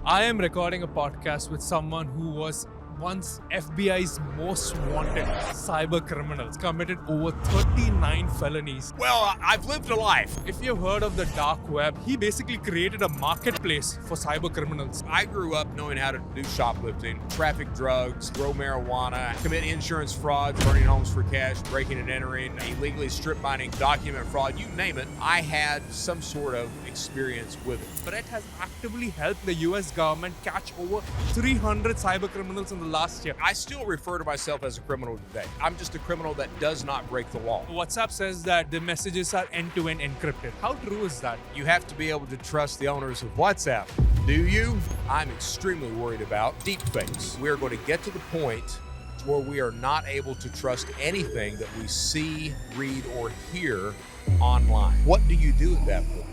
I am recording a podcast with someone who was once FBI's most wanted cyber criminals, committed over 39 felonies. Well, I've lived a life. If you've heard of the dark web, he basically created a marketplace for cyber criminals. I grew up knowing how to do shoplifting, traffic drugs, grow marijuana, commit insurance fraud, burning homes for cash, breaking and entering, illegally strip mining, document fraud, you name it. I had some sort of experience with it. Brett has actively helped the US government catch over 300 cyber criminals in the last year. I still refer to myself as a criminal today. I'm just a criminal that does not break the law. WhatsApp says that the messages are end-to-end encrypted. How true is that? You have to be able to trust the owners of WhatsApp. Do you? I'm extremely worried about deepfakes. We're going to get to the point where we are not able to trust anything that we see, read, or hear online. What do you do at that point?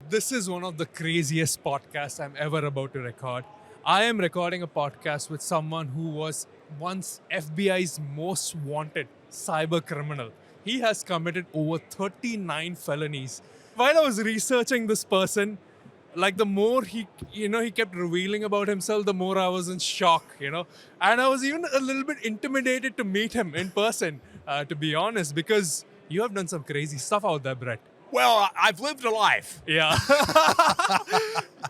This is one of the craziest podcasts I'm ever about to record. I am recording a podcast with someone who was once FBI's most wanted cyber criminal. He has committed over 39 felonies. While I was researching this person, the more he kept revealing about himself, the more I was in shock, And I was even a little bit intimidated to meet him in person, to be honest, because you have done some crazy stuff out there, Brett. Well, I've lived a life. Yeah.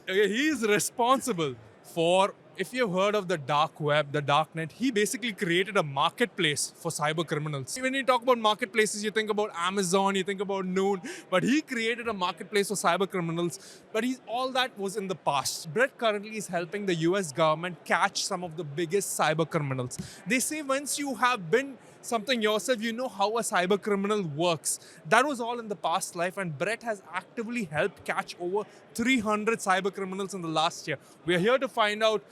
He is responsible for, if you've heard of the dark web, the darknet, he basically created a marketplace for cyber criminals. When you talk about marketplaces, you think about Amazon, you think about Noon, but he created a marketplace for cyber criminals. But all that was in the past. Brett currently is helping the US government catch some of the biggest cyber criminals. They say once you have been something yourself, you know how a cyber criminal works. That was all in the past life, and Brett has actively helped catch over 300 cyber criminals in the last year. We are here to find out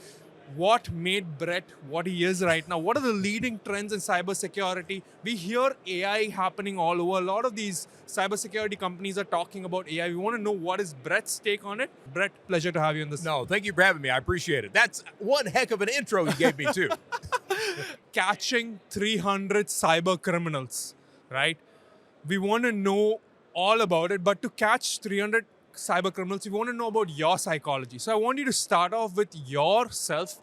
what made Brett what he is right now. What are the leading trends in cybersecurity? We hear AI happening all over. A lot of these cybersecurity companies are talking about AI. We want to know what is Brett's take on it. Brett, pleasure to have you in this. No, thank you for having me. I appreciate it. That's one heck of an intro you gave me too. Catching 300 cyber criminals, right? We want to know all about it, but to catch 300 cyber criminals, we want to know about your psychology. So I want you to start off with yourself.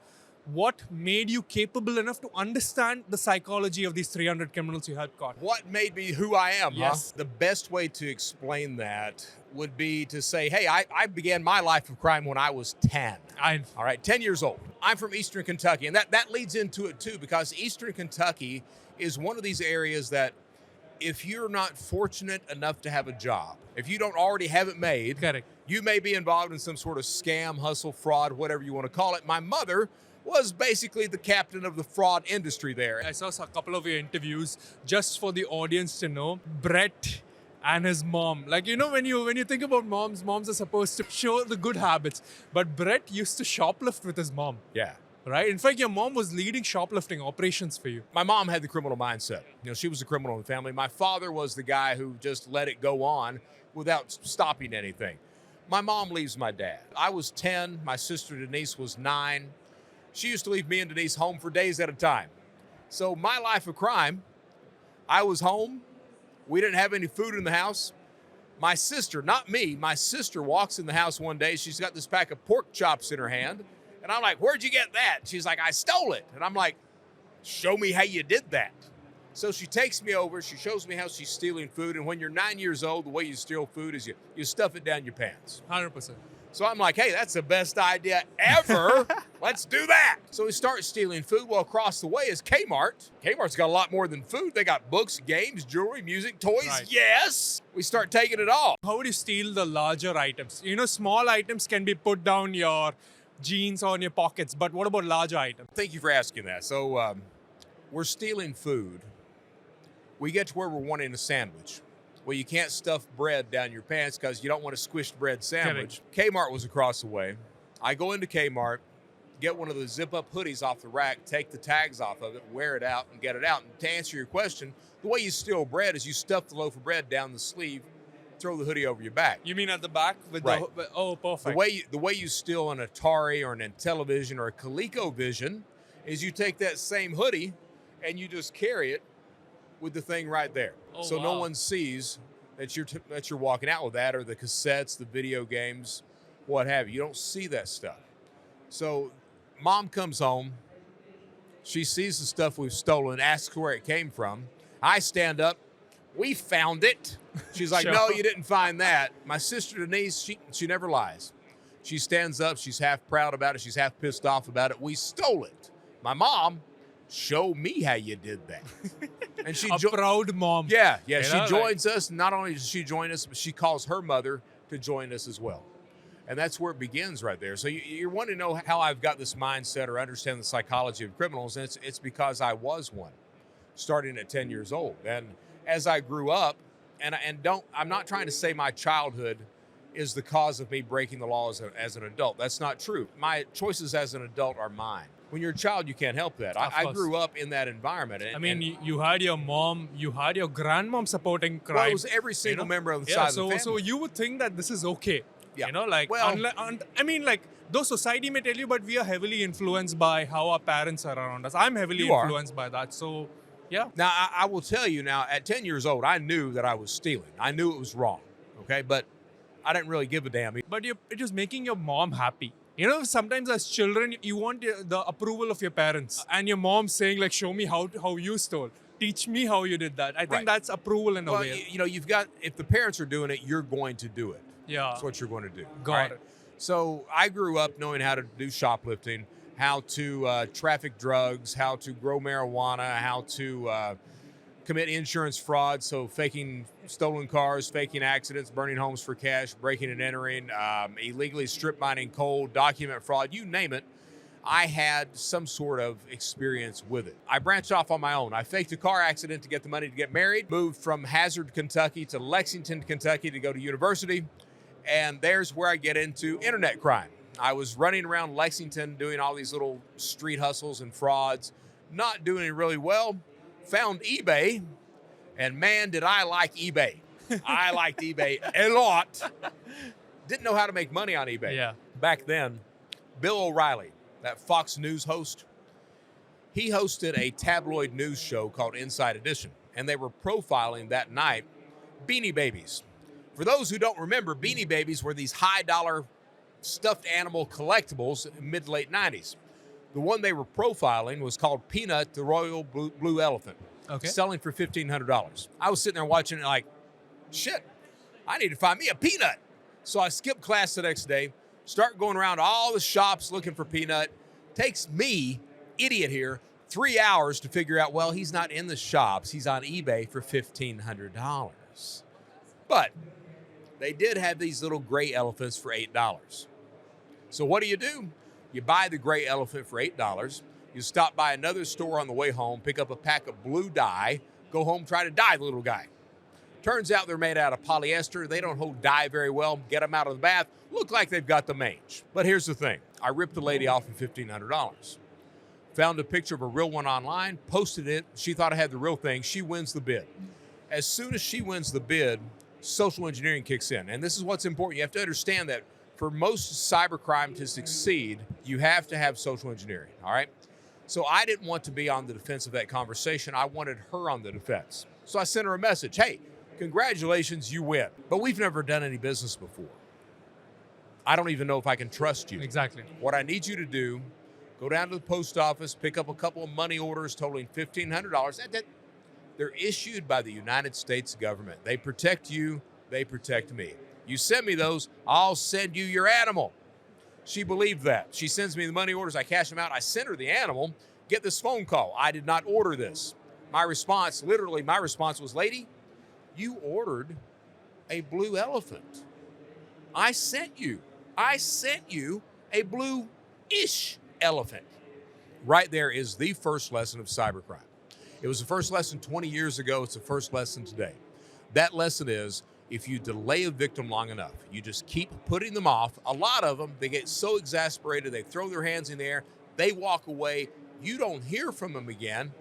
What made you capable enough to understand the psychology of these 300 criminals you helped caught? What made me who I am, Yes. huh? The best way to explain that would be to say, hey, I began my life of crime when I was 10. All right, 10 years old. I'm from Eastern Kentucky, and that leads into it too, because Eastern Kentucky is one of these areas that if you're not fortunate enough to have a job, if you don't already have it made, Correct. You may be involved in some sort of scam, hustle, fraud, whatever you want to call it. My mother was basically the captain of the fraud industry there. I saw a couple of your interviews just for the audience to know. Brett and his mom. When you think about moms are supposed to show the good habits. But Brett used to shoplift with his mom. Yeah. Right? In fact, your mom was leading shoplifting operations for you. My mom had the criminal mindset. She was a criminal in the family. My father was the guy who just let it go on without stopping anything. My mom leaves my dad. I was 10. My sister Denise was 9. She used to leave me and Denise home for days at a time. So my life of crime, I was home. We didn't have any food in the house. My sister, not me, my sister walks in the house one day. She's got this pack of pork chops in her hand. And I'm like, where'd you get that? She's like, I stole it. And I'm like, show me how you did that. So she takes me over. She shows me how she's stealing food. And when you're 9 years old, the way you steal food is you stuff it down your pants. 100%. So I'm like, hey, that's the best idea ever. Let's do that. So we start stealing food. Well, across the way is Kmart. Kmart's got a lot more than food. They got books, games, jewelry, music, toys. Right. Yes. We start taking it all. How would you steal the larger items? Small items can be put down your jeans or in your pockets, but what about larger items? Thank you for asking that. So we're stealing food. We get to where we're wanting a sandwich. Well, you can't stuff bread down your pants because you don't want a squished bread sandwich. Kmart was across the way. I go into Kmart, get one of the zip-up hoodies off the rack, take the tags off of it, wear it out, and get it out. And to answer your question, the way you steal bread is you stuff the loaf of bread down the sleeve, throw the hoodie over your back. You mean at the back? Right. Oh, perfect. The way you steal an Atari or an Intellivision or a ColecoVision is you take that same hoodie and you just carry it with the thing right there. Oh, so wow. no one sees that you're walking out with that, or the cassettes, the video games, what have you. You don't see that stuff. So mom comes home. She sees the stuff we've stolen, asks where it came from. I stand up. We found it. She's like, Sure. no, you didn't find that. My sister Denise, she never lies. She stands up. She's half proud about it. She's half pissed off about it. We stole it. My mom, show me how you did that. And she A proud mom. Yeah. You She know, joins us. Not only does she join us, but she calls her mother to join us as well. And that's where it begins right there. So you're wanting to know how I've got this mindset or understand the psychology of criminals. And it's because I was one, starting at 10 years old. And as I grew up, I'm not trying to say my childhood is the cause of me breaking the law as an adult. That's not true. My choices as an adult are mine. When you're a child, you can't help that. I grew up in that environment. You had your mom, you had your grandmom supporting crime. Well, it was every single member of the side of the family. So you would think that this is okay. Yeah. You know, like, though society may tell you, but we are heavily influenced by how our parents are around us. I'm heavily influenced by that. So, yeah. Now, I will tell you now, at 10 years old, I knew that I was stealing. I knew it was wrong, okay? But I didn't really give a damn. But it was making your mom happy. You know, sometimes as children, you want the approval of your parents. And your mom saying, like, show me how you stole. Teach me how you did that. I think that's approval in a way. You know, if the parents are doing it, you're going to do it. Yeah. That's what you're going to do. Got it. So I grew up knowing how to do shoplifting, how to traffic drugs, how to grow marijuana, how to commit insurance fraud. So faking stolen cars, faking accidents, burning homes for cash, breaking and entering, illegally strip mining coal, document fraud, you name it. I had some sort of experience with it. I branched off on my own. I faked a car accident to get the money to get married, moved from Hazard, Kentucky to Lexington, Kentucky to go to university. And there's where I get into internet crime. I was running around Lexington doing all these little street hustles and frauds, not doing it really well. Found eBay, and man, did I like eBay. I liked eBay a lot. Didn't know how to make money on eBay. Yeah. Back then, Bill O'Reilly, that Fox News host, he hosted a tabloid news show called Inside Edition, and they were profiling that night Beanie Babies. For those who don't remember, Beanie Babies were these high-dollar stuffed animal collectibles in mid to late 90s. The one they were profiling was called Peanut, the Royal Blue Elephant, selling for $1,500. I was sitting there watching it like, shit, I need to find me a Peanut. So I skipped class the next day, start going around all the shops looking for Peanut. Takes me, idiot here, 3 hours to figure out, well, he's not in the shops. He's on eBay for $1,500. But they did have these little gray elephants for $8. So what do? You buy the gray elephant for $8. You stop by another store on the way home, pick up a pack of blue dye, go home, try to dye the little guy. Turns out they're made out of polyester. They don't hold dye very well. Get them out of the bath. Look like they've got the mange. But here's the thing. I ripped the lady off for $1,500. Found a picture of a real one online, posted it. She thought I had the real thing. She wins the bid. As soon as she wins the bid, social engineering kicks in. And this is what's important. You have to understand that for most cybercrime to succeed, you have to have social engineering, all right? So I didn't want to be on the defense of that conversation. I wanted her on the defense. So I sent her a message. Hey, congratulations, you win. But we've never done any business before. I don't even know if I can trust you. Exactly. What I need you to do, go down to the post office, pick up a couple of money orders totaling $1,500. They're issued by the United States government. They protect you, they protect me. You send me those, I'll send you your animal. She believed that. She sends me the money orders, I cash them out, I send her the animal, get this phone call. I did not order this. My response was, lady, you ordered a blue elephant. I sent you a blue-ish elephant. Right there is the first lesson of cybercrime. It was the first lesson 20 years ago. It's the first lesson today. That lesson is, if you delay a victim long enough, you just keep putting them off. A lot of them, they get so exasperated, they throw their hands in the air, they walk away, you don't hear from them again,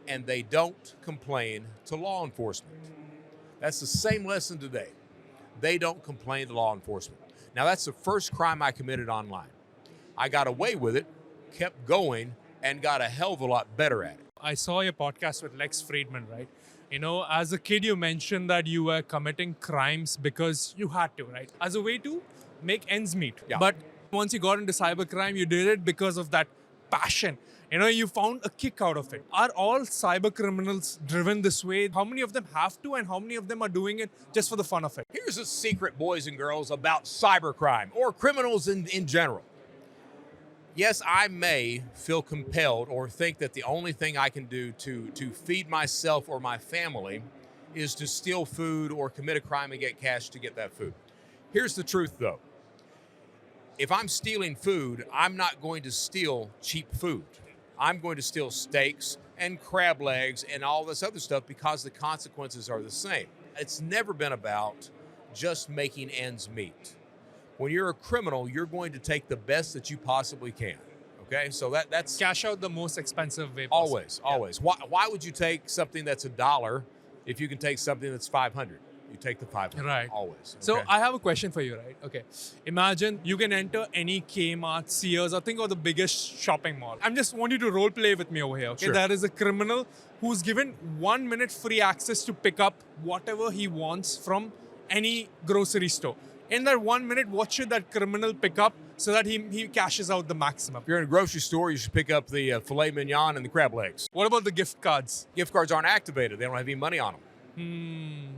and they don't complain to law enforcement. That's the same lesson today. They don't complain to law enforcement. Now, that's the first crime I committed online. I got away with it, kept going, and got a hell of a lot better at it. I saw your podcast with Lex Friedman, right? You know, as a kid, you mentioned that you were committing crimes because you had to, right? As a way to make ends meet. Yeah. But once you got into cybercrime, you did it because of that passion. You found a kick out of it. Are all cyber criminals driven this way? How many of them have to, and how many of them are doing it just for the fun of it? Here's a secret, boys and girls, about cybercrime or criminals in general. Yes, I may feel compelled or think that the only thing I can do to feed myself or my family is to steal food or commit a crime and get cash to get that food. Here's the truth, though. If I'm stealing food, I'm not going to steal cheap food. I'm going to steal steaks and crab legs and all this other stuff because the consequences are the same. It's never been about just making ends meet. When you're a criminal, you're going to take the best that you possibly can. Okay, so that's Cash out the most expensive way possible. always. Why would you take something that's $1 if you can take something that's 500? You take the 500. Right. Always. So okay? I have a question for you, right? Okay. Imagine you can enter any Kmart, Sears, or think of the biggest shopping mall. I just want you to role play with me over here. Okay. Sure. There is a criminal who's given 1 minute free access to pick up whatever he wants from any grocery store. In that 1 minute, what should that criminal pick up so that he cashes out the maximum? If you're in a grocery store, you should pick up the filet mignon and the crab legs. What about the gift cards? Gift cards aren't activated. They don't have any money on them.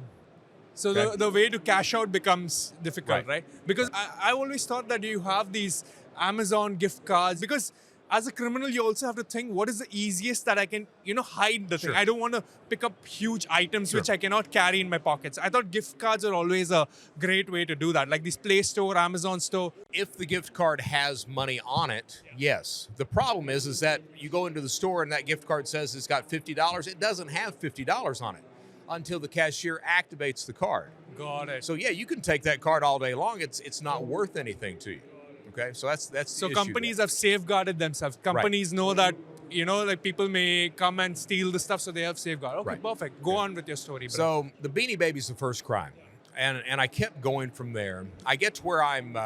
So Okay. the way to cash out becomes difficult, Right. right? Because I always thought that you have these Amazon gift cards, because as a criminal, you also have to think, what is the easiest that I can, hide the thing. Sure. I don't want to pick up huge items Sure. which I cannot carry in my pockets. I thought gift cards are always a great way to do that, like this Play Store, Amazon Store. If the gift card has money on it, yes. The problem is that you go into the store and that gift card says it's got $50. It doesn't have $50 on it until the cashier activates the card. Got it. So yeah, you can take that card all day long. It's not worth anything to you. Okay, so that's So the issue companies there. have safeguarded themselves. Companies know that, like people may come and steal the stuff, so they have safeguard. Okay, Right. perfect. Go on with your story, bro. So the Beanie Baby's the first crime, and I kept going from there. I get to where I'm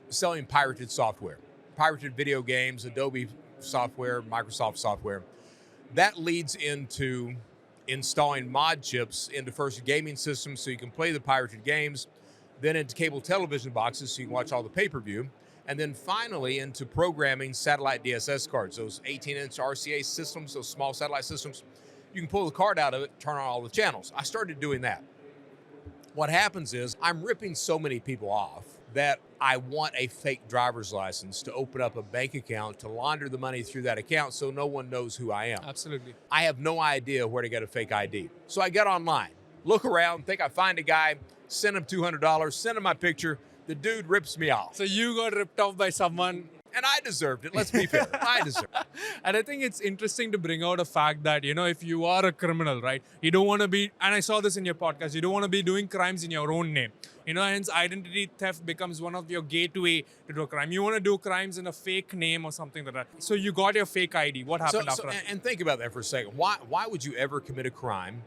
selling pirated software, pirated video games, Adobe software, Microsoft software. That leads into installing mod chips into first gaming systems so you can play the pirated games, then into cable television boxes so you can watch all the pay-per-view, and then finally into programming satellite DSS cards, those 18-inch RCA systems, those small satellite systems. You can pull the card out of it, turn on all the channels. I started doing that. What happens is I'm ripping so many people off that I want a fake driver's license to open up a bank account to launder the money through that account so no one knows who I am. Absolutely. I have no idea where to get a fake ID. So I get online, look around, think I find a guy, send him $200, send him my picture. The dude rips me off. So you got ripped off by someone. And I deserved it. Let's be fair. I deserved it. And I think it's interesting to bring out a fact that, if you are a criminal, right, you don't want to be, and I saw this in your podcast, you don't want to be doing crimes in your own name. Hence identity theft becomes one of your gateway to do a crime. You want to do crimes in a fake name or something like that. So you got your fake ID. What happened after that? And think about that for a second. Why would you ever commit a crime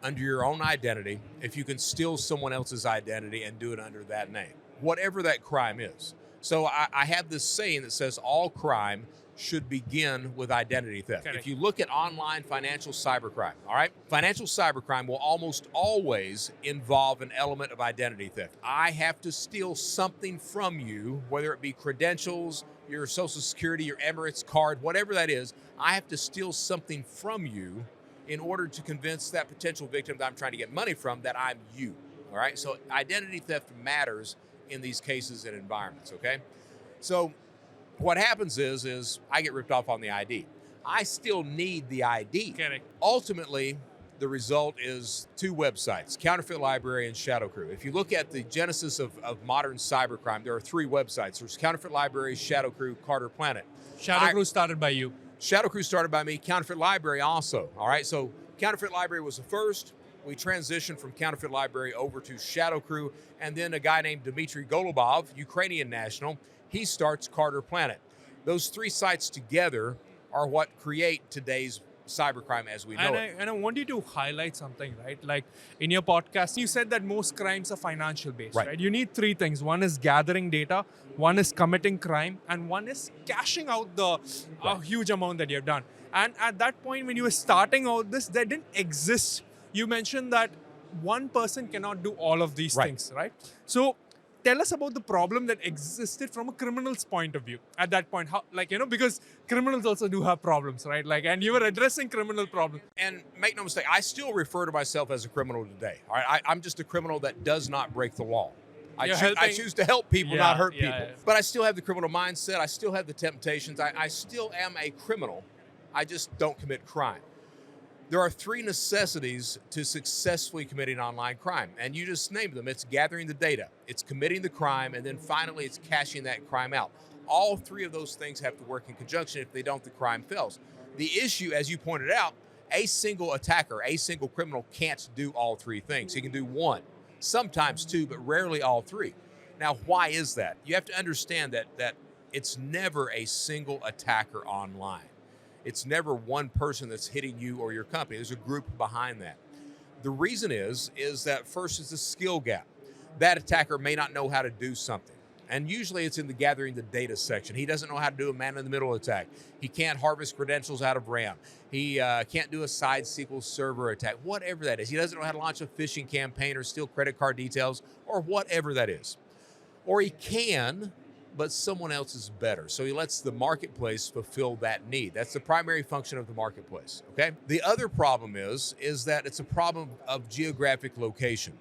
under your own identity if you can steal someone else's identity and do it under that name? Whatever that crime is. So I have this saying that says all crime should begin with identity theft. Correct. If you look at online financial cybercrime, all right, financial cybercrime will almost always involve an element of identity theft. I have to steal something from you, whether it be credentials, your Social Security, your Emirates card, whatever that is. I have to steal something from you in order to convince that potential victim that I'm trying to get money from that I'm you. All right, so identity theft matters in these cases and environments, okay? So what happens is I get ripped off on the ID. I still need the ID. Correct. Ultimately, the result is two websites, Counterfeit Library and Shadow Crew. If you look at the genesis of modern cybercrime, there are three websites. There's Counterfeit Library, Shadow Crew, Carter Planet. Shadow Crew started by you. Shadow Crew started by me, Counterfeit Library also, all right? So Counterfeit Library was the first. We transitioned from Counterfeit Library over to Shadow Crew, and then a guy named Dmitry Golubov, Ukrainian national, he starts Carter Planet. Those three sites together are what create today's cybercrime as we know it. And I want you to highlight something, right? Like in your podcast, you said that most crimes are financial based, right? You need three things. One is gathering data, one is committing crime, and one is cashing out the huge amount that you've done. And at that point, when you were starting out this, there didn't exist. You mentioned that one person cannot do all of these things, right? So tell us about the problem that existed from a criminal's point of view at that point. How, like, because criminals also do have problems, right? Like, and you were addressing criminal problems. And make no mistake, I still refer to myself as a criminal today. All right, I'm just a criminal that does not break the law. I choose to help people, not hurt people. Yeah. But I still have the criminal mindset. I still have the temptations. I still am a criminal. I just don't commit crime. There are 3 necessities to successfully committing online crime, and you just named them. It's gathering the data, it's committing the crime, and then finally it's cashing that crime out. All 3 of those things have to work in conjunction. If they don't, the crime fails. The issue, as you pointed out, a single attacker, a single criminal can't do all 3 things. He can do 1, sometimes 2, but rarely all 3. Now, why is that? You have to understand that it's never a single attacker online. It's never one person that's hitting you or your company. There's a group behind that. The reason is that first is a skill gap. That attacker may not know how to do something. And usually it's in the gathering the data section. He doesn't know how to do a man-in-the-middle attack. He can't harvest credentials out of RAM. He can't do a side SQL server attack, whatever that is. He doesn't know how to launch a phishing campaign or steal credit card details or whatever that is. Or he can, but someone else is better. So he lets the marketplace fulfill that need. That's the primary function of the marketplace, okay? The other problem is that it's a problem of geographic location.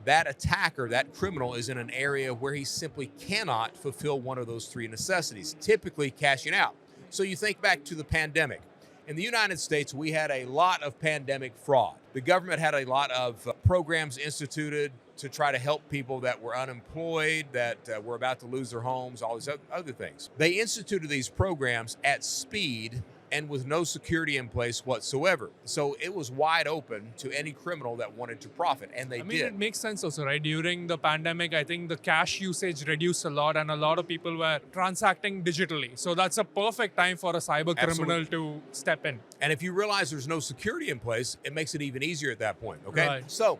That attacker, that criminal, is in an area where he simply cannot fulfill one of those 3 necessities, typically cashing out. So you think back to the pandemic. In the United States, we had a lot of pandemic fraud. The government had a lot of programs instituted to try to help people that were unemployed, that were about to lose their homes, all these other things. They instituted these programs at speed and with no security in place whatsoever. So it was wide open to any criminal that wanted to profit, and they did. It makes sense also, right? During the pandemic, I think the cash usage reduced a lot, and a lot of people were transacting digitally. So that's a perfect time for a cyber criminal to step in. And if you realize there's no security in place, it makes it even easier at that point, okay? Right. So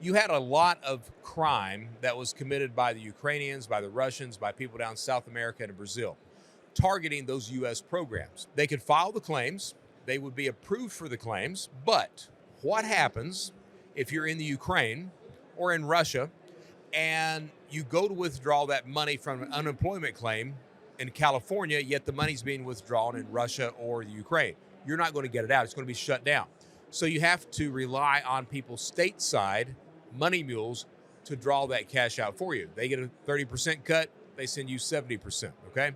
you had a lot of crime that was committed by the Ukrainians, by the Russians, by people down South America and Brazil, targeting those U.S. programs. They could file the claims, they would be approved for the claims, but what happens if you're in the Ukraine or in Russia and you go to withdraw that money from an unemployment claim in California, yet the money's being withdrawn in Russia or the Ukraine? You're not going to get it out. It's going to be shut down. So you have to rely on people stateside, money mules, to draw that cash out for you. They get a 30% cut, they send you 70%, okay?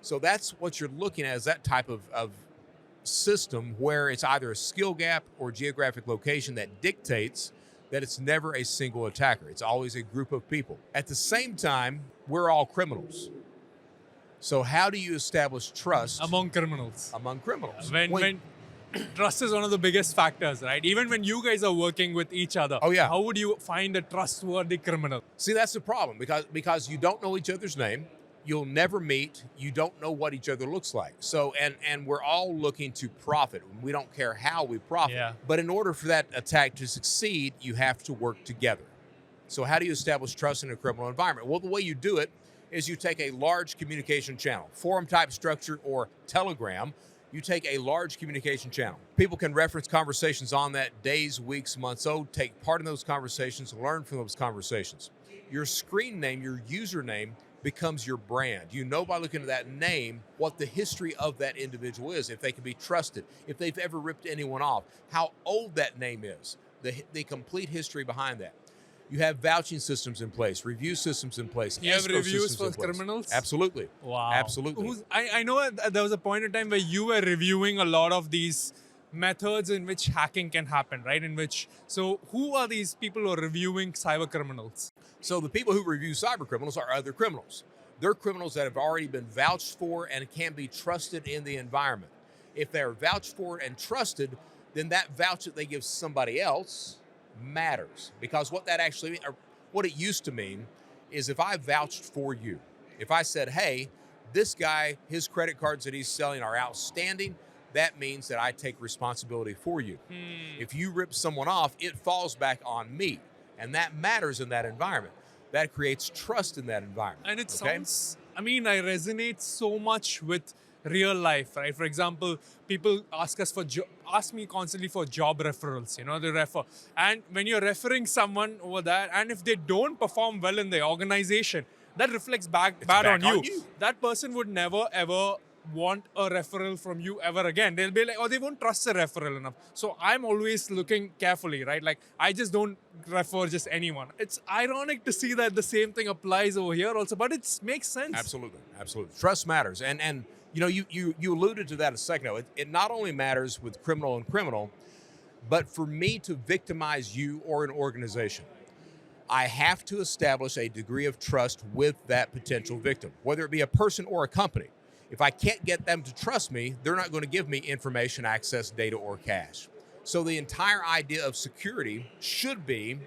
So that's what you're looking at, is that type of system where it's either a skill gap or geographic location that dictates that it's never a single attacker. It's always a group of people. At the same time, we're all criminals. So how do you establish trust Among criminals. among criminals? When trust is one of the biggest factors, right? Even when you guys are working with each other. Oh, yeah. How would you find a trustworthy criminal? See, that's the problem, because you don't know each other's name. You'll never meet. You don't know what each other looks like. So, and we're all looking to profit. We don't care how we profit. Yeah. But in order for that attack to succeed, you have to work together. So how do you establish trust in a criminal environment? Well, the way you do it is you take a large communication channel, forum type structure or Telegram. You take a large communication channel. People can reference conversations on that days, weeks, months old, take part in those conversations, learn from those conversations. Your screen name, your username, becomes your brand. You know by looking at that name what the history of that individual is, if they can be trusted, if they've ever ripped anyone off, how old that name is, the complete history behind that. You have vouching systems in place, review systems in place. You have escrow reviews systems for in place. criminals? Absolutely. Wow. Absolutely. I know there was a point in time where you were reviewing a lot of these methods in which hacking can happen, right? So who are these people who are reviewing cyber criminals? So the people who review cyber criminals are other criminals. They're criminals that have already been vouched for and can be trusted in the environment. If they're vouched for and trusted, then that vouch that they give somebody else matters. Because what that actually means, or what it used to mean, is if I vouched for you, if I said, hey, this guy, his credit cards that he's selling are outstanding, that means that I take responsibility for you. If you rip someone off, it falls back on me. And that matters in that environment. That creates trust in that environment. And it sounds, I resonate so much with real life, right? For example, people ask me constantly for job referrals, they refer. And when you're referring someone over there, and if they don't perform well in the organization, that reflects It's bad on back on you. you. That person would never ever want a referral from you ever again. They'll be like, or they won't trust a referral enough. So I'm always looking carefully, right? Like I just don't refer just anyone. It's ironic to see that the same thing applies over here also, but it makes sense. Absolutely, absolutely. Trust matters, and you alluded to that a second ago. It not only matters with criminal and criminal, but for me to victimize you or an organization, I have to establish a degree of trust with that potential victim, whether it be a person or a company. If I can't get them to trust me, they're not going to give me information, access, data, or cash. So the entire idea of security should be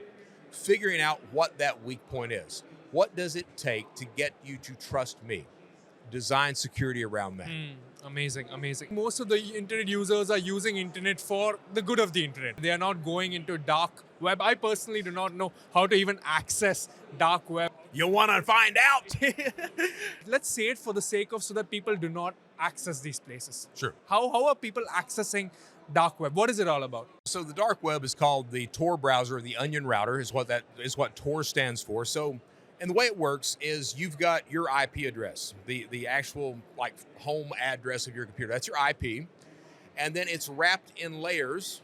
figuring out what that weak point is. What does it take to get you to trust me? Design security around that. Amazing, amazing. Most of the internet users are using internet for the good of the internet. They are not going into dark web. I personally do not know how to even access dark web. You want to find out? Let's say it for the sake of so that people do not access these places. Sure. How are people accessing dark web? What is it all about? So the dark web is called the Tor browser, the onion router is what Tor stands for. So, and the way it works is you've got your IP address, the actual like home address of your computer. That's your IP. And then it's wrapped in layers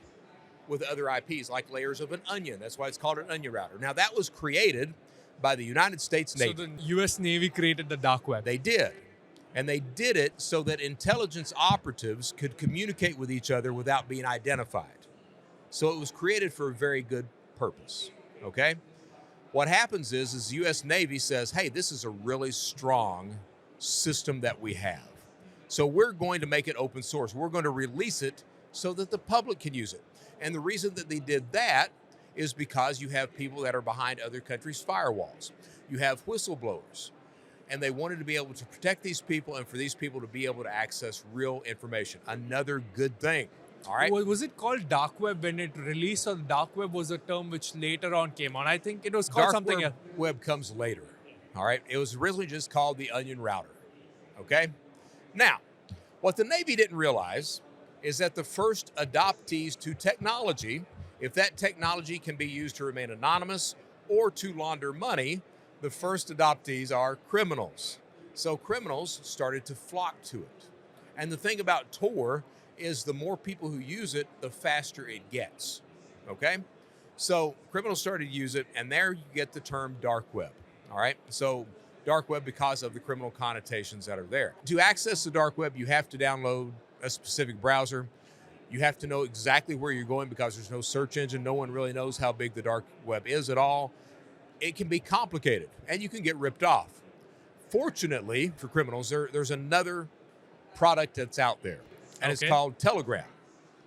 with other IPs, like layers of an onion. That's why it's called an onion router. Now that was created by the United States Navy. So the US Navy created the dark web. They did. And they did it so that intelligence operatives could communicate with each other without being identified. So it was created for a very good purpose, okay? What happens is the U.S. Navy says, hey, this is a really strong system that we have. So we're going to make it open source. We're going to release it so that the public can use it. And the reason that they did that is because you have people that are behind other countries' firewalls. You have whistleblowers. And they wanted to be able to protect these people and for these people to be able to access real information. Another good thing. All right. Was it called dark web when it released, or the dark web was a term which later on came on? I think it was called something else. Dark web comes later. All right. It was originally just called the onion router. Okay. Now, what the Navy didn't realize is that the first adoptees to technology, if that technology can be used to remain anonymous or to launder money, the first adoptees are criminals. So criminals started to flock to it. And the thing about Tor is the more people who use it, the faster it gets, okay? So criminals started to use it, and there you get the term dark web, all right? So dark web because of the criminal connotations that are there. To access the dark web, you have to download a specific browser. You have to know exactly where you're going because there's no search engine. No one really knows how big the dark web is at all. It can be complicated, and you can get ripped off. Fortunately for criminals, there's another product that's out there, and it's called Telegram.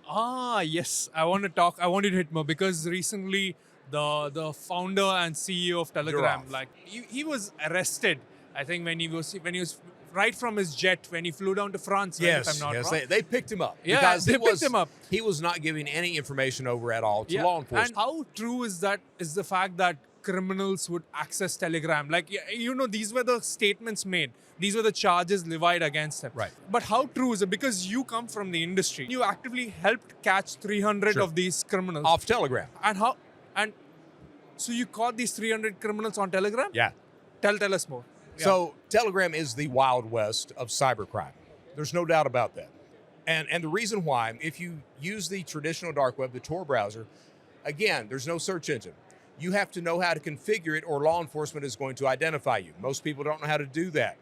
Ah, yes. I want you to hit more because recently the founder and CEO of Telegram, Durov. like he was arrested. I think when he was right from his jet when he flew down to France. Right, if I'm not wrong. They picked him up. Yeah, because they picked him up. He was not giving any information over at all to law enforcement. And how true is the fact that criminals would access Telegram? Like, these were the statements made. These were the charges levied against them. Right. But how true is it? Because you come from the industry. You actively helped catch 300 Sure. of these criminals. Off Telegram. And so you caught these 300 criminals on Telegram? Yeah. Tell us more. Yeah. So Telegram is the Wild West of cybercrime. There's no doubt about that. And the reason why, if you use the traditional dark web, the Tor browser, again, there's no search engine. You have to know how to configure it or law enforcement is going to identify you. Most people don't know how to do that.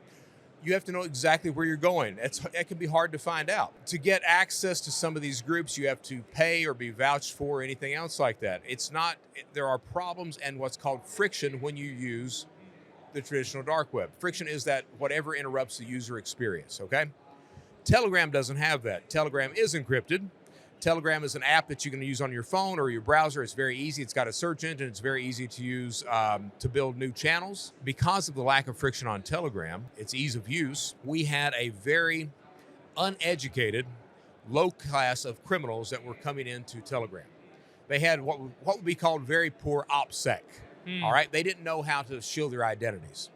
You have to know exactly where you're going. It can be hard to find out. To get access to some of these groups, you have to pay or be vouched for or anything else like that. There are problems and what's called friction when you use the traditional dark web. Friction is that whatever interrupts the user experience, okay? Telegram doesn't have that. Telegram is encrypted. Telegram is an app that you can use on your phone or your browser. It's very easy. It's got a search engine. It's very easy to use to build new channels. Because of the lack of friction on Telegram, its ease of use, we had a very uneducated, low class of criminals that were coming into Telegram. They had what would be called very poor OPSEC. All right? They didn't know how to shield their identities.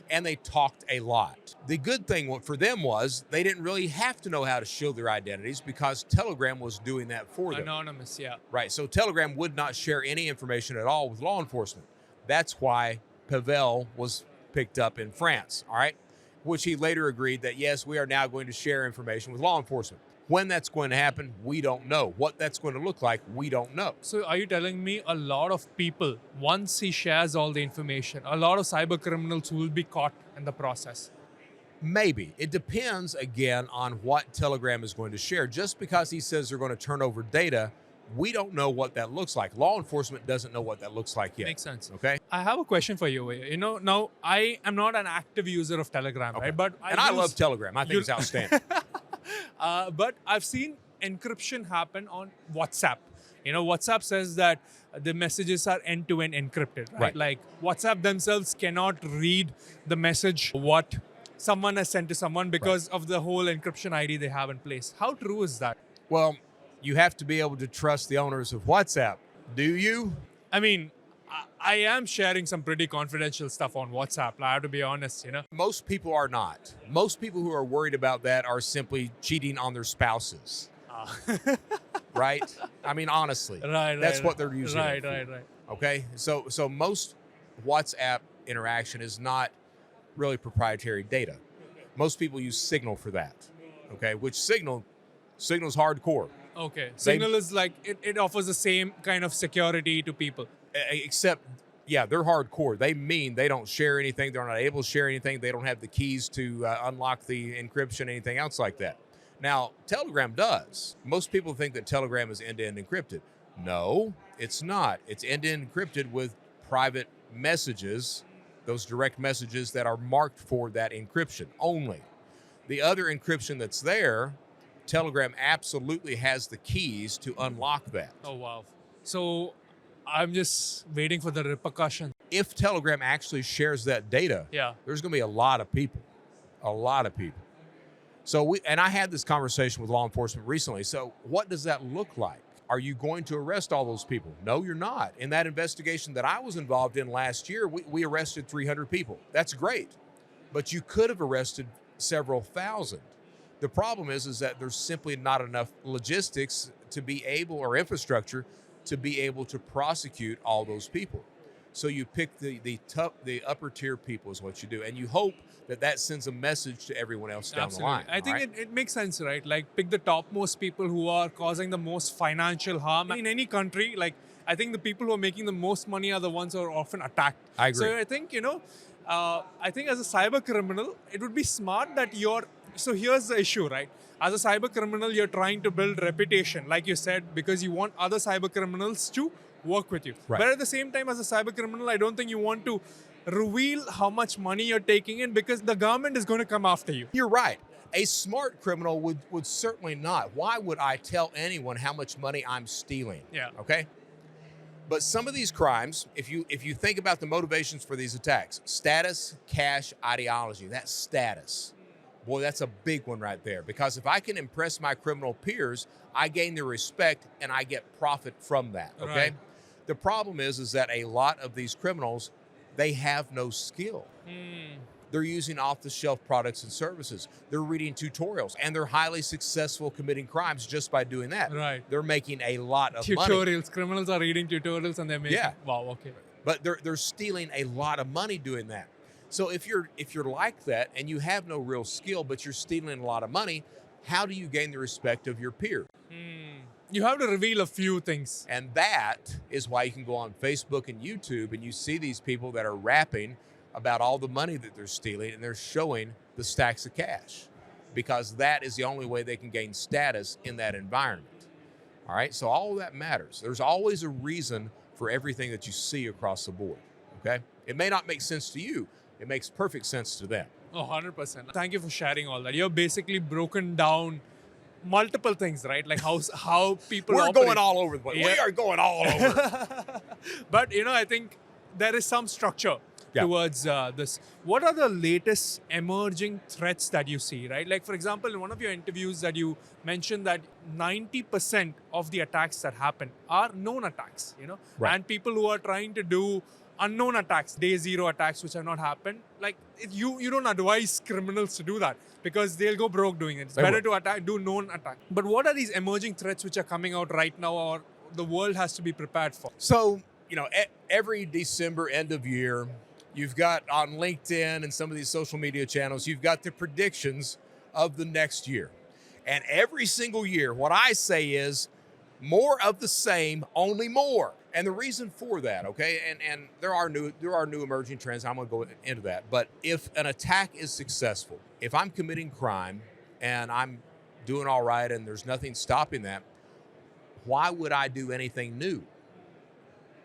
and they talked a lot. The good thing for them was they didn't really have to know how to shield their identities because Telegram was doing that for them. Anonymous, yeah. Right. So Telegram would not share any information at all with law enforcement. That's why Pavel was picked up in France. All right. Which he later agreed that, yes, we are now going to share information with law enforcement. When that's going to happen, we don't know. What that's going to look like, we don't know. So are you telling me a lot of people, once he shares all the information, a lot of cyber criminals will be caught in the process? Maybe. It depends, again, on what Telegram is going to share. Just because he says they're going to turn over data, we don't know what that looks like. Law enforcement doesn't know what that looks like yet. Makes sense. Okay. I have a question for you. You know, now I am not an active user of Telegram, Okay. right? But I love Telegram. I think it's outstanding. But I've seen encryption happen on WhatsApp. You know, WhatsApp says that the messages are end-to-end encrypted, right? Like WhatsApp themselves cannot read the message what someone has sent to someone because of the whole encryption ID they have in place. How true is that? Well, you have to be able to trust the owners of WhatsApp. Do you? I mean, I am sharing some pretty confidential stuff on WhatsApp. I have to be honest, you know. Most people are not. Most people who are worried about that are simply cheating on their spouses. Right? I mean, honestly. That's what they're using. Right. Okay? So most WhatsApp interaction is not really proprietary data. Most people use Signal for that. Okay? Which Signal's hardcore. Okay. Signal is like, it offers the same kind of security to people. Except, yeah, they're hardcore. They mean they don't share anything. They're not able to share anything. They don't have the keys to unlock the encryption, anything else like that. Now, Telegram does. Most people think that Telegram is end-to-end encrypted. No, it's not. It's end-to-end encrypted with private messages, those direct messages that are marked for that encryption only. The other encryption that's there, Telegram absolutely has the keys to unlock that. Oh, wow. So I'm just waiting for the repercussion. If Telegram actually shares that data, there's going to be a lot of people. So I had this conversation with law enforcement recently. So what does that look like? Are you going to arrest all those people? No, you're not. In that investigation that I was involved in last year, we arrested 300 people. That's great. But you could have arrested several thousand. The problem is that there's simply not enough logistics to be able, or infrastructure, to be able to prosecute all those people. So you pick the upper tier people is what you do. And you hope that sends a message to everyone else down the line. I think it makes sense, right? Like pick the topmost people who are causing the most financial harm in any country. Like I think the people who are making the most money are the ones who are often attacked. I agree. So I think, I think as a cyber criminal, it would be smart that so here's the issue, right? As a cyber criminal, you're trying to build reputation, like you said, because you want other cyber criminals to work with you. Right. But at the same time, as a cyber criminal, I don't think you want to reveal how much money you're taking in because the government is going to come after you. You're right. A smart criminal would certainly not. Why would I tell anyone how much money I'm stealing? Yeah. Okay? But some of these crimes, if you think about the motivations for these attacks, status, cash, ideology, that's status. Boy, that's a big one right there. Because if I can impress my criminal peers, I gain their respect and I get profit from that, okay? Right. The problem is that a lot of these criminals, they have no skill. They're using off-the-shelf products and services. They're reading tutorials, and they're highly successful committing crimes just by doing that. Right. They're making a lot of money. Tutorials. Criminals are reading tutorials and they're making... Yeah. Wow, okay. But they're stealing a lot of money doing that. So if you're like that and you have no real skill, but you're stealing a lot of money, how do you gain the respect of your peer? You have to reveal a few things. And that is why you can go on Facebook and YouTube and you see these people that are rapping about all the money that they're stealing and they're showing the stacks of cash because that is the only way they can gain status in that environment. All right, so all of that matters. There's always a reason for everything that you see across the board, okay? It may not make sense to you. It makes perfect sense to them. Oh, 100%. Thank you for sharing all that. You're basically broken down multiple things, right? Like how people We're operate. going all over the place. We are going all over. But, I think there is some structure towards this. What are the latest emerging threats that you see, right? Like, for example, in one of your interviews that you mentioned that 90% of the attacks that happen are known attacks, Right. And people who are trying to do unknown attacks, day zero attacks, which have not happened. Like you don't advise criminals to do that because they'll go broke doing it. It's better to do known attack. But what are these emerging threats which are coming out right now, or the world has to be prepared for? So, every December end of year, you've got on LinkedIn and some of these social media channels, you've got the predictions of the next year. And every single year, what I say is more of the same, only more. And the reason for that, okay, and there are new emerging trends. I'm going to go into that. But if an attack is successful, if I'm committing crime and I'm doing all right and there's nothing stopping that, why would I do anything new?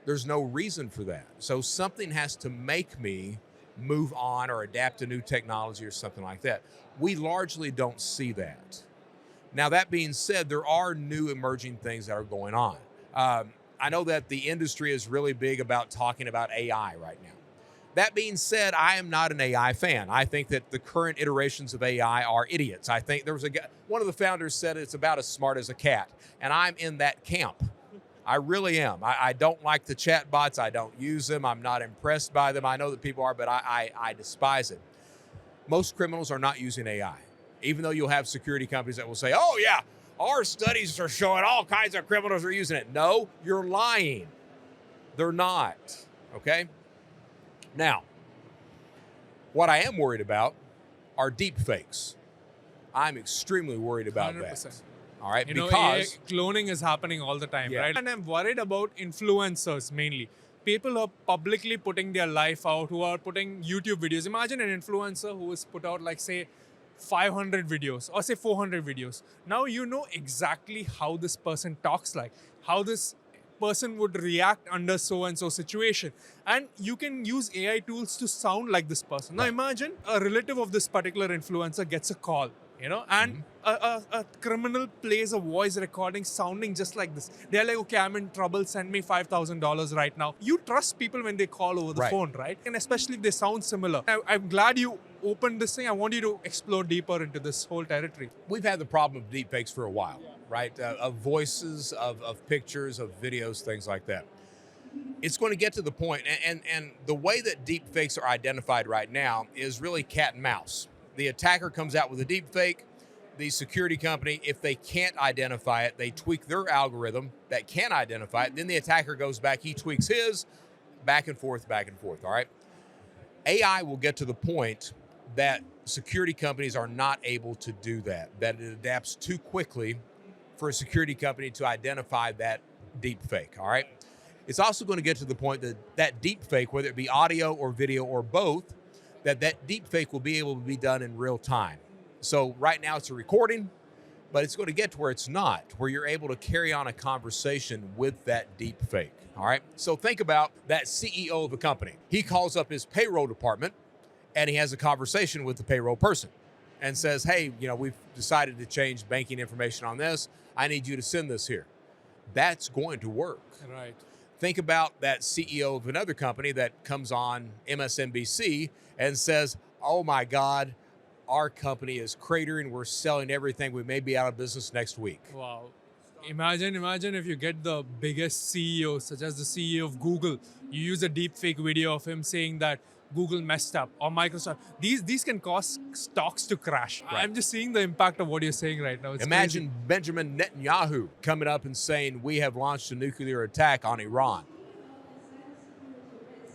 There's no reason for that. So something has to make me move on or adapt to new technology or something like that. We largely don't see that. Now, that being said, there are new emerging things that are going on. I know that the industry is really big about talking about AI right now. That being said, I am not an AI fan. I think that the current iterations of AI are idiots. I think there was one of the founders said it's about as smart as a cat, and I'm in that camp. I really am. I don't like the chat bots. I don't use them. I'm not impressed by them. I know that people are, but I despise it. Most criminals are not using AI, even though you'll have security companies that will say, oh yeah, our studies are showing all kinds of criminals are using it. No, you're lying. They're not, okay? Now, what I am worried about are deepfakes. I'm extremely worried about 100%. That. All right, because AI cloning is happening all the time, right? And I'm worried about influencers mainly. People who are publicly putting their life out, who are putting YouTube videos. Imagine an influencer who has put out, like, say, 500 videos or say 400 videos. Now you know exactly how this person talks, like how this person would react under so-and-so situation. And you can use AI tools to sound like this person. Now imagine a relative of this particular influencer gets a call, and a criminal plays a voice recording sounding just like this. They're like, okay, I'm in trouble, send me $5,000 right now. You trust people when they call over the phone, right? And especially if they sound similar. I'm glad you opened this thing. I want you to explore deeper into this whole territory. We've had the problem of deepfakes for a while, right? Of voices, of pictures, of videos, things like that. It's going to get to the point, and the way that deepfakes are identified right now is really cat and mouse. The attacker comes out with a deepfake. The security company, if they can't identify it, they tweak their algorithm that can identify it. Then the attacker goes back, he tweaks his, back and forth, all right? AI will get to the point that security companies are not able to do that it adapts too quickly for a security company to identify that deepfake, all right? It's also going to get to the point that deepfake, whether it be audio or video or both, that deepfake will be able to be done in real time. So right now it's a recording, but it's going to get to where it's not, where you're able to carry on a conversation with that deepfake, all right? So think about that CEO of a company. He calls up his payroll department and he has a conversation with the payroll person and says, hey, we've decided to change banking information on this. I need you to send this here. That's going to work. Right. Think about that CEO of another company that comes on MSNBC and says, oh my God, our company is cratering. We're selling everything. We may be out of business next week. Wow. Imagine if you get the biggest CEO, such as the CEO of Google, you use a deepfake video of him saying that Google messed up or Microsoft. These can cause stocks to crash. Right. I'm just seeing the impact of what you're saying right now. It's Imagine crazy. Benjamin Netanyahu coming up and saying, we have launched a nuclear attack on Iran.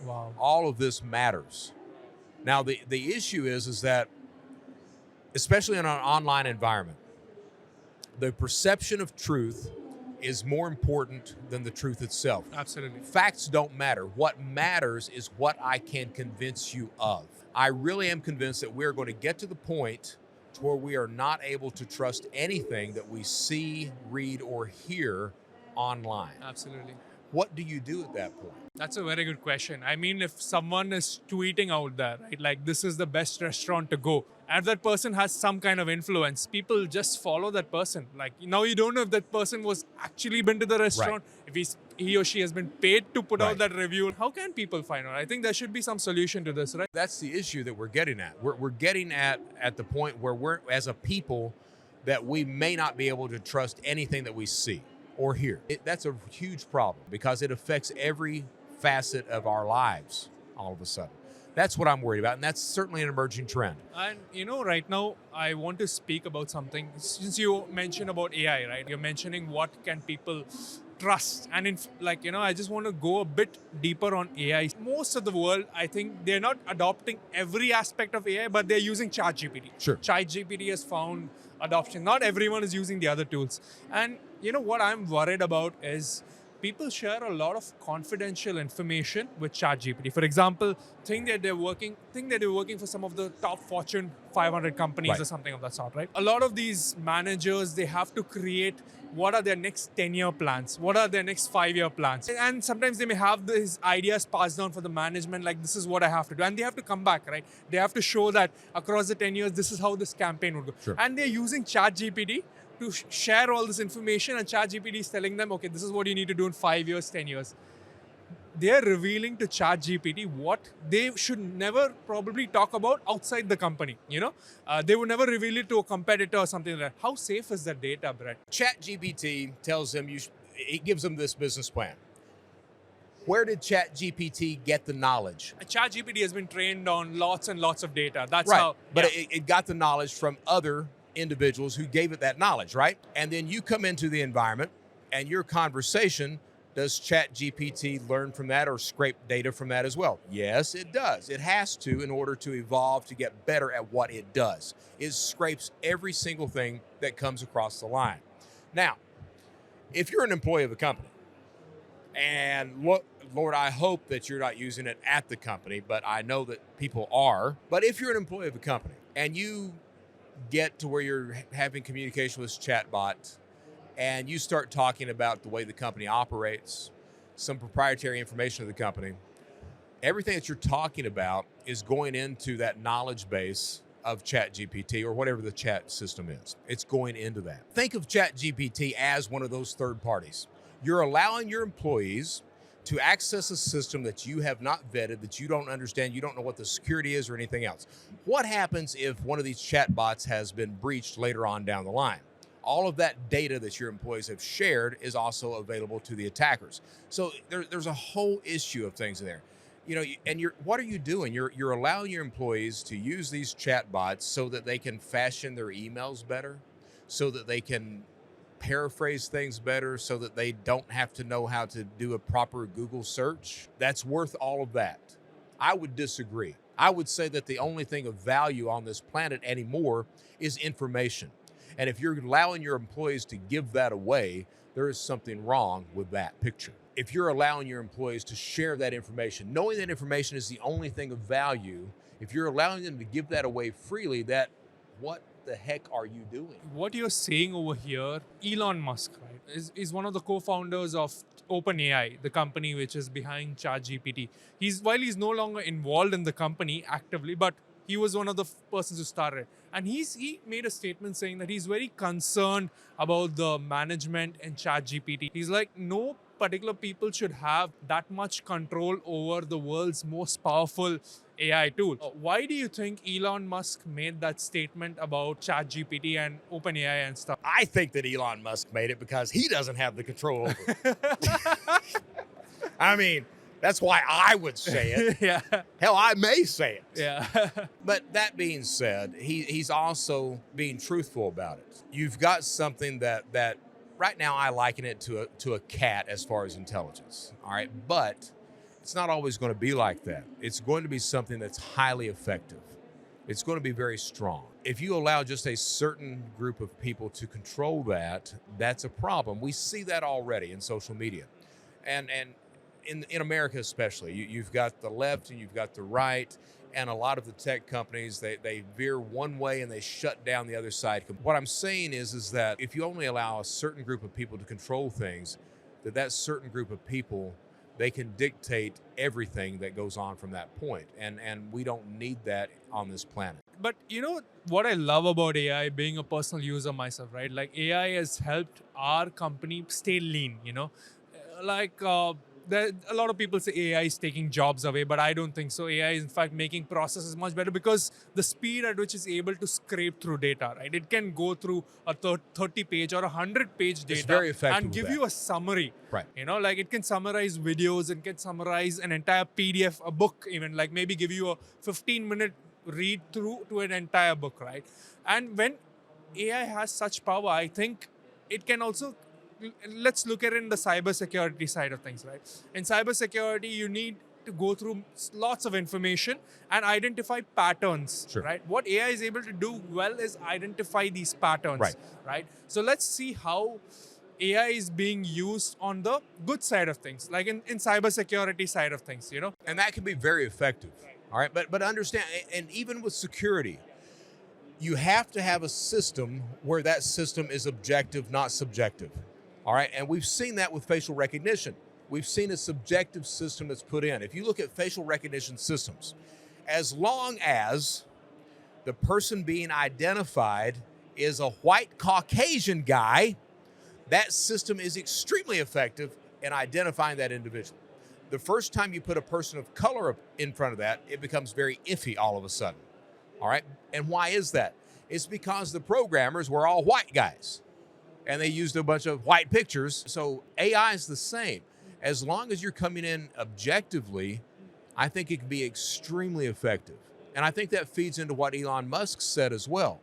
Wow. All of this matters. Now, the issue is that, especially in an online environment, the perception of truth is more important than the truth itself. Absolutely. Facts don't matter. What matters is what I can convince you of. I really am convinced that we're going to get to the point to where we are not able to trust anything that we see, read, or hear online. Absolutely. What do you do at that point? That's a very good question. I mean, if someone is tweeting out there, right, like this is the best restaurant to go, and that person has some kind of influence, people just follow that person. Like now you don't know if that person was actually been to the restaurant, if he or she has been paid to put out that review. How can people find out? I think there should be some solution to this, right? That's the issue that we're getting at. We're getting at the point where we're, as a people, that we may not be able to trust anything that we see or hear. That's a huge problem because it affects every facet of our lives all of a sudden. That's what I'm worried about, and that's certainly an emerging trend. And right now I want to speak about something. Since you mentioned about AI, right? You're mentioning what can people trust, and I just want to go a bit deeper on AI. Most of the world, I think, they're not adopting every aspect of AI, but they're using Chat GPT. Sure. Chat GPT has found adoption. Not everyone is using the other tools, and what I'm worried about is people share a lot of confidential information with ChatGPT. For example, think that they're working for some of the top Fortune 500 companies, Right. or something of that sort, right? A lot of these managers, they have to create what are their next 10-year plans, what are their next 5-year plans, and sometimes they may have these ideas passed down for the management, like this is what I have to do, and they have to come back, right? They have to show that across the 10 years, this is how this campaign would go. Sure. And they're using ChatGPT to share all this information, and ChatGPT is telling them, okay, this is what you need to do in 5 years, 10 years. They're revealing to ChatGPT what they should never probably talk about outside the company. They would never reveal it to a competitor or something like that. How safe is that data, Brett? Chat GPT tells them, it gives them this business plan. Where did Chat GPT get the knowledge? ChatGPT has been trained on lots and lots of data. That's Right, how. but yeah. it got the knowledge from other individuals who gave it that knowledge, right? And then you come into the environment, and your conversation, does Chat GPT learn from that or scrape data from that as well? Yes, it does. It has to, in order to evolve, to get better at what it does. It scrapes every single thing that comes across the line. Now, if you're an employee of a company, and Lord, I hope that you're not using it at the company, but I know that people are. But if you're an employee of a company and you get to where you're having communication with this chatbot, and you start talking about the way the company operates, some proprietary information of the company, everything that you're talking about is going into that knowledge base of Chat GPT or whatever the chat system is. It's going into that. Think of Chat GPT as one of those third parties. You're allowing your employees to access a system that you have not vetted, that you don't understand, you don't know what the security is or anything else. What happens if one of these chatbots has been breached later on down the line? All of that data that your employees have shared is also available to the attackers. So there's a whole issue of things in there. What are you doing? You're allowing your employees to use these chatbots so that they can fashion their emails better, so that they can paraphrase things better, so that they don't have to know how to do a proper Google search. That's worth all of that. I would disagree. I would say that the only thing of value on this planet anymore is information. And if you're allowing your employees to give that away, there is something wrong with that picture. If you're allowing your employees to share that information, knowing that information is the only thing of value, if you're allowing them to give that away freely, what the heck are you doing? What you're saying over here, Elon Musk, right, is one of the co-founders of OpenAI, the company which is behind ChatGPT. While he's no longer involved in the company actively, but he was one of the persons who started. And he made a statement saying that he's very concerned about the management and ChatGPT. He's like, no particular people should have that much control over the world's most powerful AI tool. Why do you think Elon Musk made that statement about ChatGPT and OpenAI and stuff? I think that Elon Musk made it because he doesn't have the control over it. I mean, that's why I would say it. Yeah. Hell, I may say it. Yeah. But that being said, he's also being truthful about it. You've got something that right now I liken it to a cat as far as intelligence. All right, but it's not always going to be like that. It's going to be something that's highly effective. It's going to be very strong. If you allow just a certain group of people to control that, that's a problem. We see that already in social media, and in America especially. You've got the left and you've got the right, and a lot of the tech companies, they veer one way and they shut down the other side. What I'm saying is that if you only allow a certain group of people to control things, that certain group of people, they can dictate everything that goes on from that point. And we don't need that on this planet. But what I love about AI, being a personal user myself, right? Like AI has helped our company stay lean, a lot of people say AI is taking jobs away, but I don't think so. AI is in fact making processes much better because the speed at which it's able to scrape through data, right? It can go through a 30-page or 100-page data very effective and with give that. you a summary. Right. You know, like it can summarize videos, it can summarize an entire PDF, a book even, like maybe give you a 15-minute read through to an entire book, right? And when AI has such power, I think it can also, let's look at it in the cybersecurity side of things, right? In cybersecurity, you need to go through lots of information and identify patterns, Sure. right? What AI is able to do well is identify these patterns, right? So let's see how AI is being used on the good side of things, like in cybersecurity side of things, you know? And that can be very effective. All right. But understand, and even with security, you have to have a system where that system is objective, not subjective. All right. And we've seen that with facial recognition. We've seen a subjective system that's put in. If you look at facial recognition systems, as long as the person being identified is a white Caucasian guy, that system is extremely effective in identifying that individual. The first time you put a person of color in front of that, it becomes very iffy all of a sudden. All right. And why is that? It's because the programmers were all white guys and they used a bunch of white pictures. So AI is the same. As long as you're coming in objectively, I think it can be extremely effective. And I think that feeds into what Elon Musk said as well.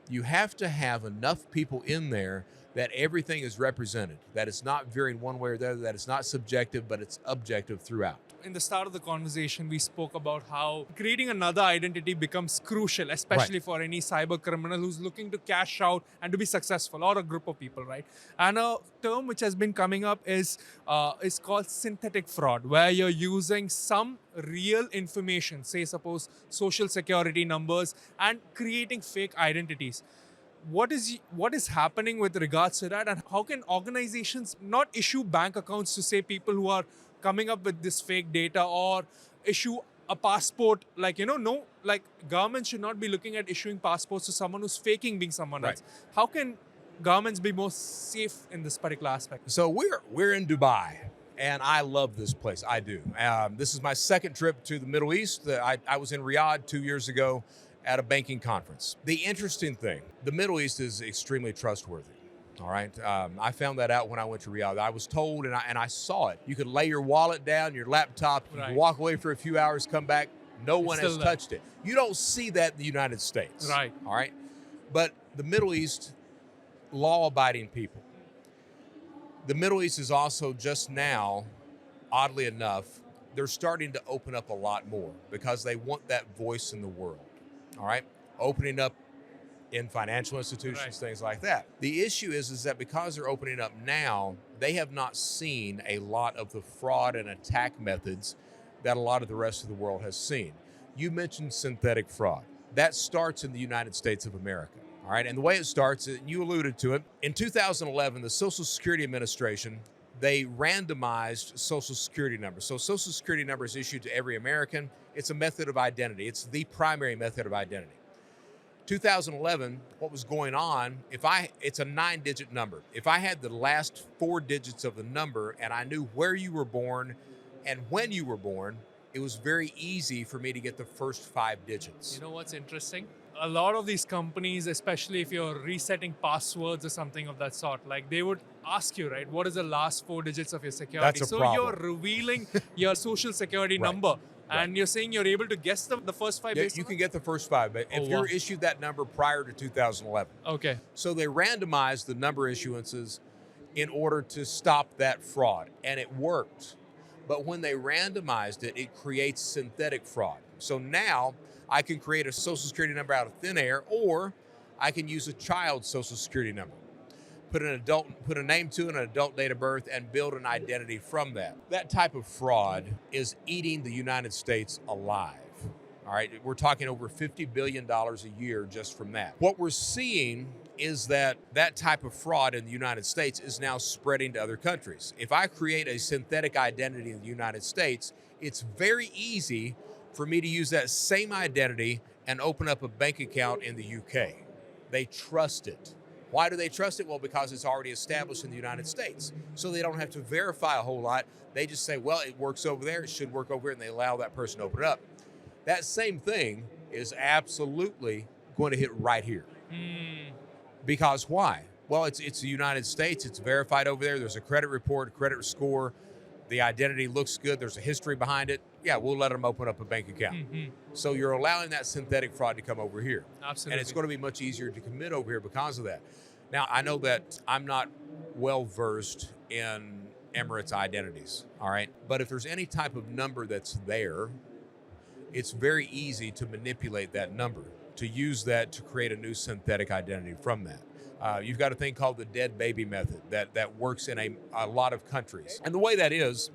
You have to have enough people in there that everything is represented, that it's not veering one way or the other, that it's not subjective, but it's objective throughout. In the start of the conversation, we spoke about how creating another identity becomes crucial, especially for any cyber criminal who's looking to cash out and to be successful, or a group of people, right? And a term which has been coming up is called synthetic fraud, where you're using some real information, say suppose social security numbers, and creating fake identities. What is happening with regards to that, and how can organizations not issue bank accounts to say people who are coming up with this fake data, or issue a passport, like, you know, no, like government should not be looking at issuing passports to someone who's faking being someone else. How can governments be more safe in this particular aspect? So we're in Dubai, and I love this place. I do. This is my second trip to the Middle East. I was in Riyadh 2 years ago at a banking conference. The interesting thing, the Middle East is extremely trustworthy. All right. I found that out when I went to Riyadh. I was told, and I saw it. You could lay your wallet down, your laptop, you can walk away for a few hours, come back. No one has touched it. You don't see that in the United States. Right. All right. But the Middle East, law-abiding people. The Middle East is also just now, oddly enough, they're starting to open up a lot more because they want that voice in the world. All right. Opening up in financial institutions, things like that. The issue is that because they're opening up now, they have not seen a lot of the fraud and attack methods that a lot of the rest of the world has seen. You mentioned synthetic fraud. That starts in the United States of America. All right. And the way it starts, you alluded to it. In 2011, the Social Security Administration, they randomized Social Security numbers. So Social Security number is issued to every American. It's a method of identity. It's the primary method of identity. 2011, what was going on, it's a 9-digit number. If I had the last 4 digits of the number and I knew where you were born and when you were born, it was very easy for me to get the first 5 digits. You know what's interesting? A lot of these companies, especially if you're resetting passwords or something of that sort, like they would ask you, right, what is the last 4 digits of your security? That's a problem. You're revealing your social security number. And you're saying you're able to guess the first 5 based on you can get the first 5, but if you're issued that number prior to 2011. Okay. So they randomized the number issuances in order to stop that fraud, and it worked. But when they randomized it, it creates synthetic fraud. So now I can create a social security number out of thin air, or I can use a child's social security number. Put a name to it, an adult date of birth, and build an identity from that. That type of fraud is eating the United States alive. All right, we're talking over $50 billion a year just from that. What we're seeing is that type of fraud in the United States is now spreading to other countries. If I create a synthetic identity in the United States, it's very easy for me to use that same identity and open up a bank account in the UK. They trust it. Why do they trust it? Well, because it's already established in the United States. So they don't have to verify a whole lot. They just say, well, it works over there. It should work over here. And they allow that person to open it up. That same thing is absolutely going to hit right here. Because why? Well, it's the United States. It's verified over there. There's a credit report, a credit score. The identity looks good. There's a history behind it. Yeah, we'll let them open up a bank account. So you're allowing that synthetic fraud to come over here. Absolutely. And it's going to be much easier to commit over here because of that. Now, I know that I'm not well versed in Emirates identities, all right? But if there's any type of number that's there, it's very easy to manipulate that number, to use that to create a new synthetic identity from that. You've got a thing called the dead baby method that works in a lot of countries. And the way that is,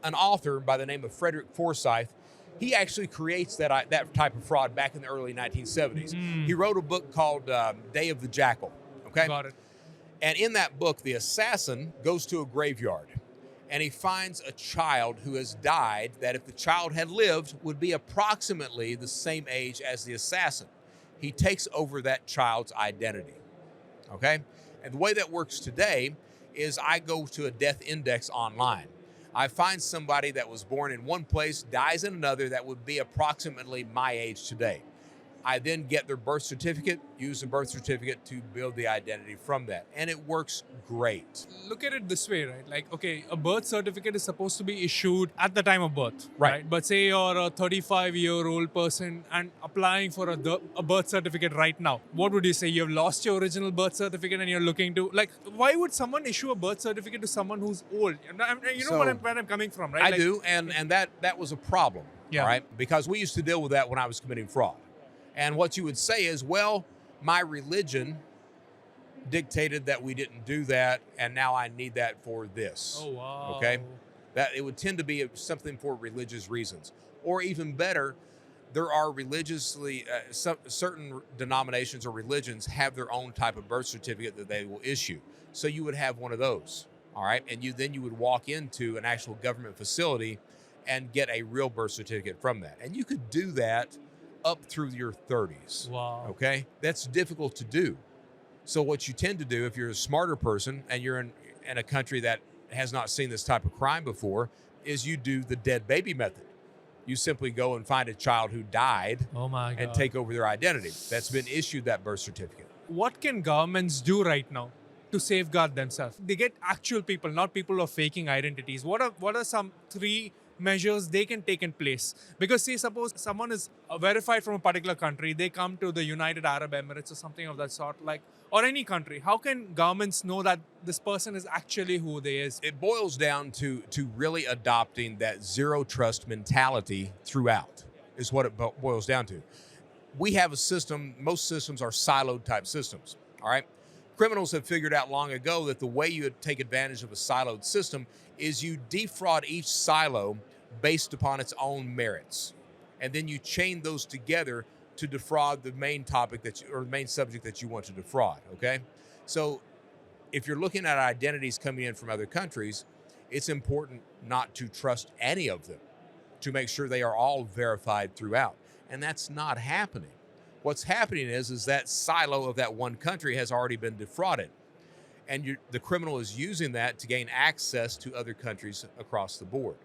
an author by the name of Frederick Forsyth, he actually creates that type of fraud back in the early 1970s. He wrote a book called Day of the Jackal, okay? Got it. And in that book, the assassin goes to a graveyard and he finds a child who has died that if the child had lived would be approximately the same age as the assassin. He takes over that child's identity. Okay? And the way that works today is I go to a death index online. I find somebody that was born in one place, dies in another, that would be approximately my age today. I then get their birth certificate, use the birth certificate to build the identity from that. And it works great. Look at it this way, right? Like, okay, a birth certificate is supposed to be issued at the time of birth, Right. But say you're a 35-year-old person and applying for a birth certificate right now. What would you say? You've lost your original birth certificate and you're looking to, like, why would someone issue a birth certificate to someone who's old? You know where I'm coming from, right? I do, and that was a problem, Yeah. all right? Because we used to deal with that when I was committing fraud. And what you would say is, well, my religion dictated that we didn't do that, and now I need that for this. Oh, wow. Okay? That it would tend to be something for religious reasons. Or even better, there are religiously, certain denominations or religions have their own type of birth certificate that they will issue. So you would have one of those, all right? And then you would walk into an actual government facility and get a real birth certificate from that. And you could do that up through your 30s. Wow. Okay? That's difficult to do. So what you tend to do if you're a smarter person and you're in a country that has not seen this type of crime before is you do the dead baby method. You simply go and find a child who died Oh my God. and take over their identity that's been issued that birth certificate. What can governments do right now to safeguard themselves? They get actual people, not people who are faking identities. What are some 3 measures they can take in place? Because say suppose someone is verified from a particular country, they come to the United Arab Emirates or something of that sort, like, or any country. How can governments know that this person is actually who they is? It boils down to really adopting that zero trust mentality throughout is what it boils down to. We have a system, most systems are siloed type systems, all right? Criminals have figured out long ago that the way you would take advantage of a siloed system is you defraud each silo based upon its own merits. And then you chain those together to defraud the main topic or the main subject that you want to defraud, okay? So if you're looking at identities coming in from other countries, it's important not to trust any of them, to make sure they are all verified throughout. And that's not happening. What's happening is that silo of that one country has already been defrauded. And the criminal is using that to gain access to other countries across the board.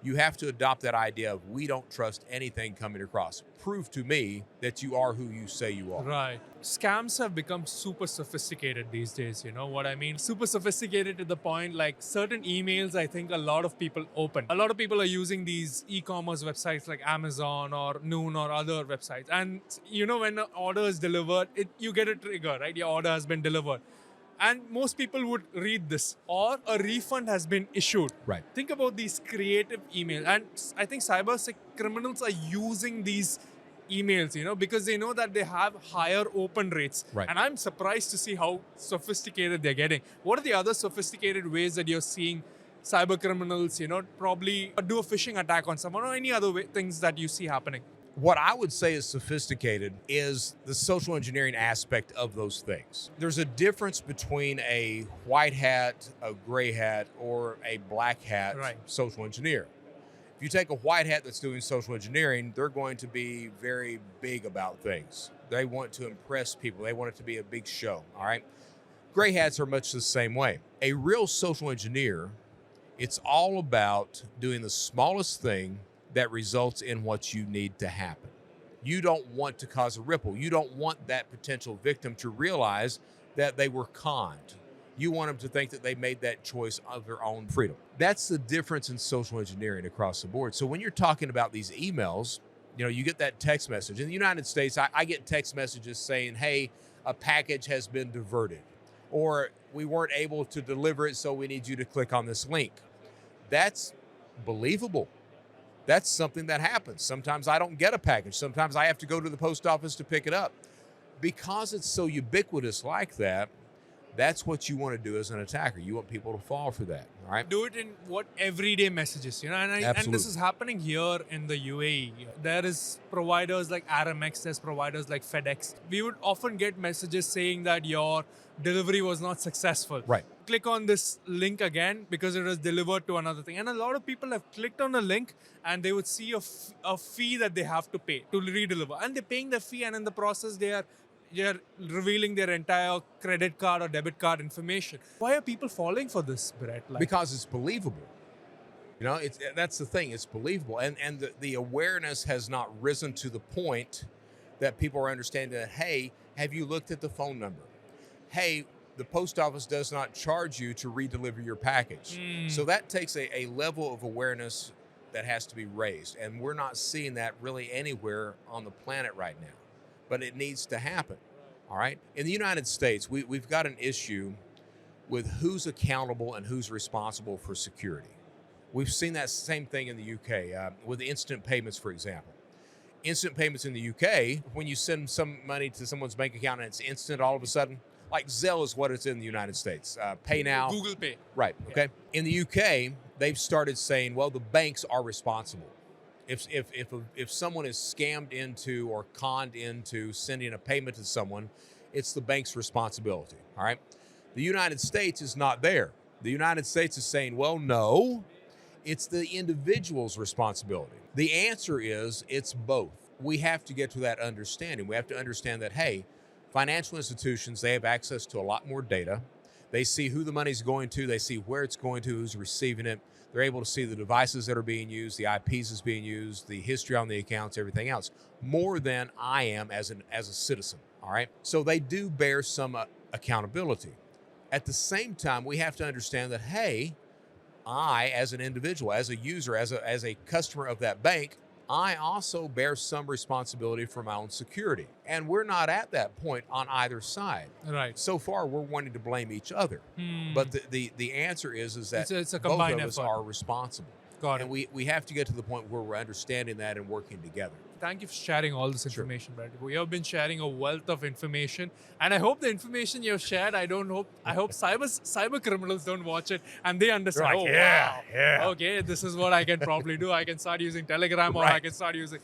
You have to adopt that idea of we don't trust anything coming across. Prove to me that you are who you say you are. Right. Scams have become super sophisticated these days, you know what I mean? Super sophisticated to the point like certain emails I think a lot of people open. A lot of people are using these e-commerce websites like Amazon or Noon or other websites. And you know when an order is delivered, you get a trigger, right? Your order has been delivered. And most people would read this, or a refund has been issued. Right. Think about these creative emails. And I think criminals are using these emails, you know, because they know that they have higher open rates. Right. And I'm surprised to see how sophisticated they're getting. What are the other sophisticated ways that you're seeing cyber criminals, you know, probably do a phishing attack on someone or any other things that you see happening? What I would say is sophisticated is the social engineering aspect of those things. There's a difference between a white hat, a gray hat, or a black hat Right. social engineer. If you take a white hat that's doing social engineering, they're going to be very big about things. They want to impress people. They want it to be a big show, all right? Gray hats are much the same way. A real social engineer, it's all about doing the smallest thing that results in what you need to happen. You don't want to cause a ripple. You don't want that potential victim to realize that they were conned. You want them to think that they made that choice of their own freedom. That's the difference in social engineering across the board. So when you're talking about these emails, you get that text message. In the United States, I get text messages saying, hey, a package has been diverted, or we weren't able to deliver it, so we need you to click on this link. That's believable. That's something that happens. Sometimes I don't get a package. Sometimes I have to go to the post office to pick it up. Because it's so ubiquitous like that, that's what you want to do as an attacker. You want people to fall for that, all right? Do it in everyday messages, and this is happening here in the UAE. There is providers like Aramex, there's providers like FedEx. We would often get messages saying that your delivery was not successful. Right. Click on this link again because it was delivered to another thing. And a lot of people have clicked on a link and they would see a fee that they have to pay to redeliver. And they're paying the fee, and in the process they're revealing their entire credit card or debit card information. Why are people falling for this, Brett? Because it's believable. That's the thing. It's believable. And the awareness has not risen to the point that people are understanding that, hey, have you looked at the phone number? Hey, the post office does not charge you to redeliver your package. So that takes a level of awareness that has to be raised. And we're not seeing that really anywhere on the planet right now. But it needs to happen, all right? In the United States, we've got an issue with who's accountable and who's responsible for security. We've seen that same thing in the UK with instant payments, for example. Instant payments in the UK, when you send some money to someone's bank account and it's instant all of a sudden, like Zelle is what it's in the United States. Pay now. Google Pay. Right, okay? Yeah. In the UK, they've started saying, well, the banks are responsible. If someone is scammed into or conned into sending a payment to someone, it's the bank's responsibility, all right? The United States is not there. The United States is saying, well, no, it's the individual's responsibility. The answer is it's both. We have to get to that understanding. We have to understand that, hey, financial institutions, they have access to a lot more data. They see who the money's going to. They see where it's going to, who's receiving it. They're able to see the devices that are being used, the IPs that's being used, the history on the accounts, everything else, more than I am as a citizen, all right? So they do bear some accountability. At the same time, we have to understand that, hey, I, as an individual, as a user, as a customer of that bank, I also bear some responsibility for my own security. And we're not at that point on either side. Right. So far, we're wanting to blame each other. But the answer is that it's a both combined of us effort. are responsible. Got it. And we have to get to the point where we're understanding that and working together. Thank you for sharing all this information, Brad. We have been sharing a wealth of information, and I hope the information you have shared, I hope cyber criminals don't watch it and they understand. Like, wow, okay, this is what I can probably do. I can start using Telegram, or Right. I can start using,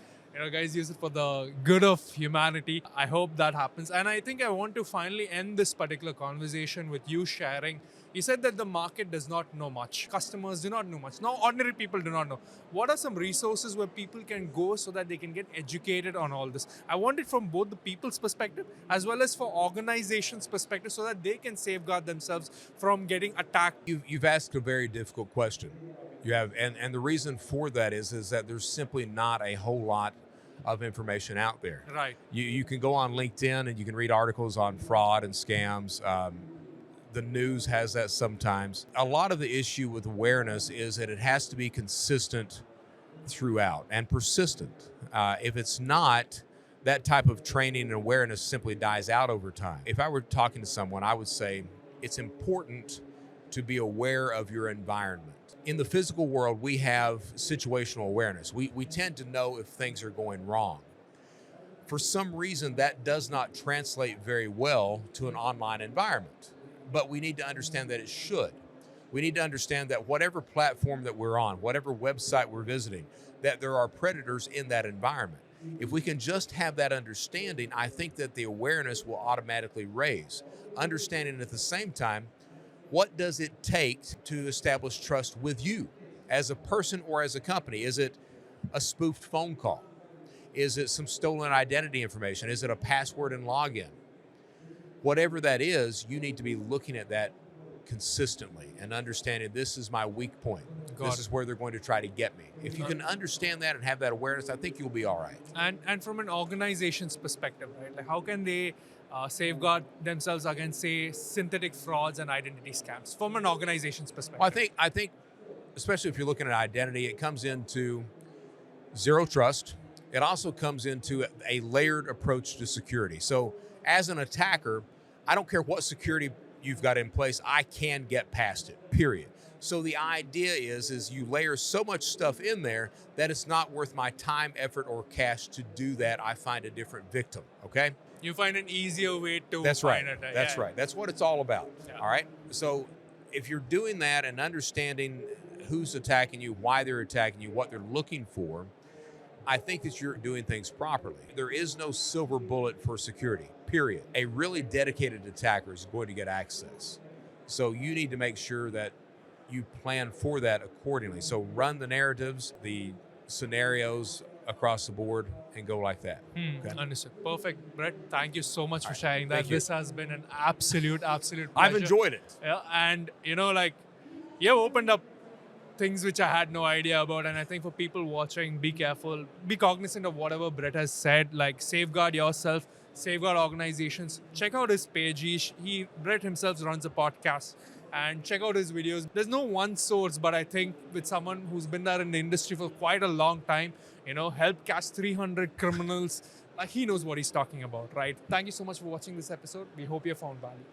guys, use it for the good of humanity. I hope that happens, and I think I want to finally end this particular conversation with you sharing. You said that the market does not know much. Customers do not know much. Now, ordinary people do not know. What are some resources where people can go so that they can get educated on all this? I want it from both the people's perspective as well as for organizations' perspective, so that they can safeguard themselves from getting attacked. You've asked a very difficult question. You have, and the reason for that is that there's simply not a whole lot of information out there. Right. You can go on LinkedIn and you can read articles on fraud and scams. The news has that sometimes. A lot of the issue with awareness is that it has to be consistent throughout and persistent. If it's not, that type of training and awareness simply dies out over time. If I were talking to someone, I would say it's important to be aware of your environment. In the physical world, we have situational awareness. We tend to know if things are going wrong. For some reason, that does not translate very well to an online environment. But we need to understand that it should. We need to understand that whatever platform that we're on, whatever website we're visiting, that there are predators in that environment. If we can just have that understanding, I think that the awareness will automatically raise. Understanding at the same time, what does it take to establish trust with you? as a person or as a company? Is it a spoofed phone call? Is it some stolen identity information? Is it a password and login? Whatever that is, you need to be looking at that consistently and understanding this is my weak point. This is where they're going to try to get me. If you can understand that and have that awareness, I think you'll be all right. And from an organization's perspective, right? Like how can they safeguard themselves against, say, synthetic frauds and identity scams from an organization's perspective? Well, I think, especially if you're looking at identity, it comes into zero trust. It also comes into a layered approach to security. So as an attacker, I don't care what security you've got in place, I can get past it, period. So the idea is you layer so much stuff in there that it's not worth my time, effort, or cash to do that. I find a different victim, okay? You find an easier way to That's right. find it. That's right. That's what it's all about, Yeah. all right? So if you're doing that and understanding who's attacking you, why they're attacking you, what they're looking for, I think that you're doing things properly. There is no silver bullet for security, period. A really dedicated attacker is going to get access. So you need to make sure that you plan for that accordingly. So run the narratives, the scenarios across the board, and go like that. Okay? Understood. Perfect. Brett, thank you so much for sharing that. thank you. This has been an absolute pleasure. I've enjoyed it. Yeah, and like you have opened up things which I had no idea about. And I think for people watching, be careful, be cognizant of whatever Brett has said, like safeguard yourself, safeguard organizations. Check out his page. Brett himself runs a podcast, and check out his videos. There's no one source, but I think with someone who's been there in the industry for quite a long time, helped catch 300 criminals, like he knows what he's talking about, right? Thank you so much for watching this episode. We hope you found value.